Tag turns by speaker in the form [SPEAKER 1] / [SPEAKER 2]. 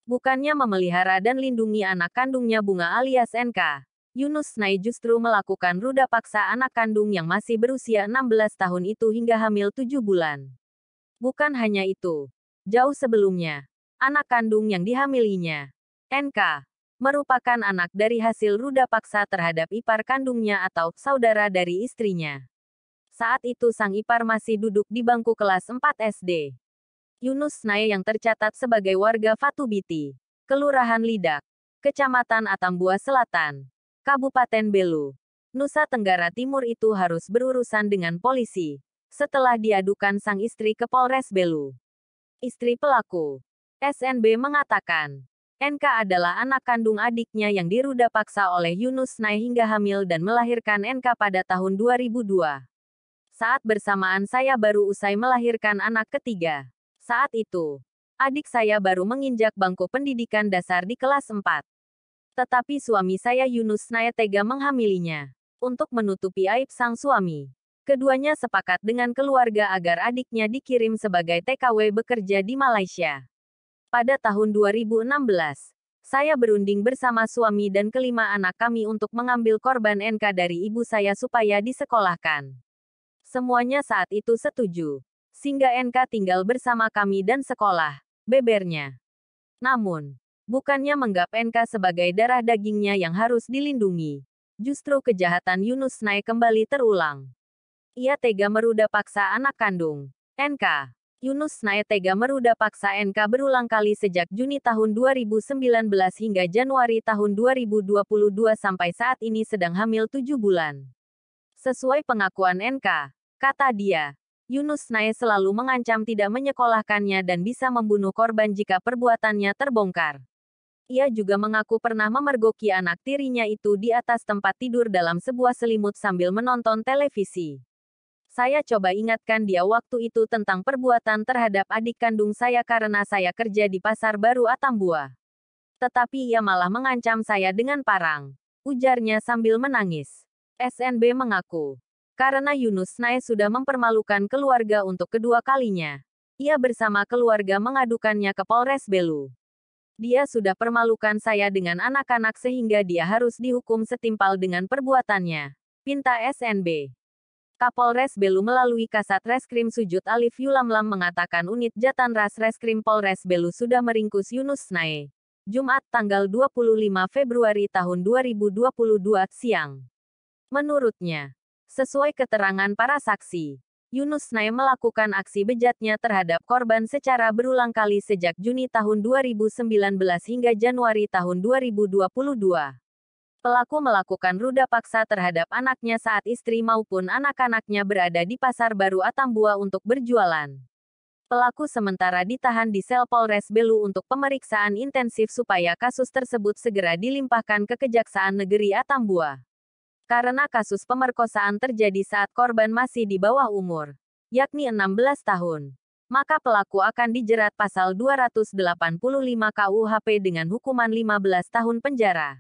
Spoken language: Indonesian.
[SPEAKER 1] Bukannya memelihara dan lindungi anak kandungnya Bunga alias NK, Yunus Nai justru melakukan ruda paksa anak kandung yang masih berusia 16 tahun itu hingga hamil 7 bulan. Bukan hanya itu. Jauh sebelumnya, anak kandung yang dihamilinya, NK, merupakan anak dari hasil ruda paksa terhadap ipar kandungnya atau saudara dari istrinya. Saat itu sang ipar masih duduk di bangku kelas 4 SD. Yunus Nai yang tercatat sebagai warga Fatubiti, Kelurahan Lidak, Kecamatan Atambua Selatan, Kabupaten Belu, Nusa Tenggara Timur itu harus berurusan dengan polisi, setelah diadukan sang istri ke Polres Belu. Istri pelaku, SNB mengatakan, NK adalah anak kandung adiknya yang diruda paksa oleh Yunus Nai hingga hamil dan melahirkan NK pada tahun 2002. Saat bersamaan saya baru usai melahirkan anak ketiga. Saat itu, adik saya baru menginjak bangku pendidikan dasar di kelas 4. Tetapi suami saya Yunus Nai tega menghamilinya. Untuk menutupi aib sang suami, keduanya sepakat dengan keluarga agar adiknya dikirim sebagai TKW bekerja di Malaysia. Pada tahun 2016, saya berunding bersama suami dan kelima anak kami untuk mengambil korban NK dari ibu saya supaya disekolahkan. Semuanya saat itu setuju. Sehingga NK tinggal bersama kami dan sekolah, bebernya. Namun, bukannya menganggap NK sebagai darah dagingnya yang harus dilindungi. Justru kejahatan Yunus Nai kembali terulang. Ia tega meruda paksa anak kandung, NK. Yunus Nai tega meruda paksa NK berulang kali sejak Juni tahun 2019 hingga Januari tahun 2022 sampai saat ini sedang hamil 7 bulan. Sesuai pengakuan NK, kata dia, Yunus Nai selalu mengancam tidak menyekolahkannya dan bisa membunuh korban jika perbuatannya terbongkar. Ia juga mengaku pernah memergoki anak tirinya itu di atas tempat tidur dalam sebuah selimut sambil menonton televisi. Saya coba ingatkan dia waktu itu tentang perbuatan terhadap adik kandung saya karena saya kerja di Pasar Baru Atambua. Tetapi ia malah mengancam saya dengan parang, ujarnya sambil menangis. SNB mengaku, karena Yunus Nai sudah mempermalukan keluarga untuk kedua kalinya, ia bersama keluarga mengadukannya ke Polres Belu. Dia sudah permalukan saya dengan anak-anak sehingga dia harus dihukum setimpal dengan perbuatannya, pinta SNB. Kapolres Belu melalui Kasat Reskrim Sujud Alif Yulamlam mengatakan unit Jatanras Reskrim Polres Belu sudah meringkus Yunus Nai. Jumat tanggal 25 Februari tahun 2022 siang. Menurutnya, sesuai keterangan para saksi, Yunus Nai melakukan aksi bejatnya terhadap korban secara berulang kali sejak Juni tahun 2019 hingga Januari tahun 2022. Pelaku melakukan ruda paksa terhadap anaknya saat istri maupun anak-anaknya berada di Pasar Baru Atambua untuk berjualan. Pelaku sementara ditahan di sel Polres Belu untuk pemeriksaan intensif supaya kasus tersebut segera dilimpahkan ke Kejaksaan Negeri Atambua. Karena kasus pemerkosaan terjadi saat korban masih di bawah umur, yakni 16 tahun, maka pelaku akan dijerat pasal 285 KUHP dengan hukuman 15 tahun penjara.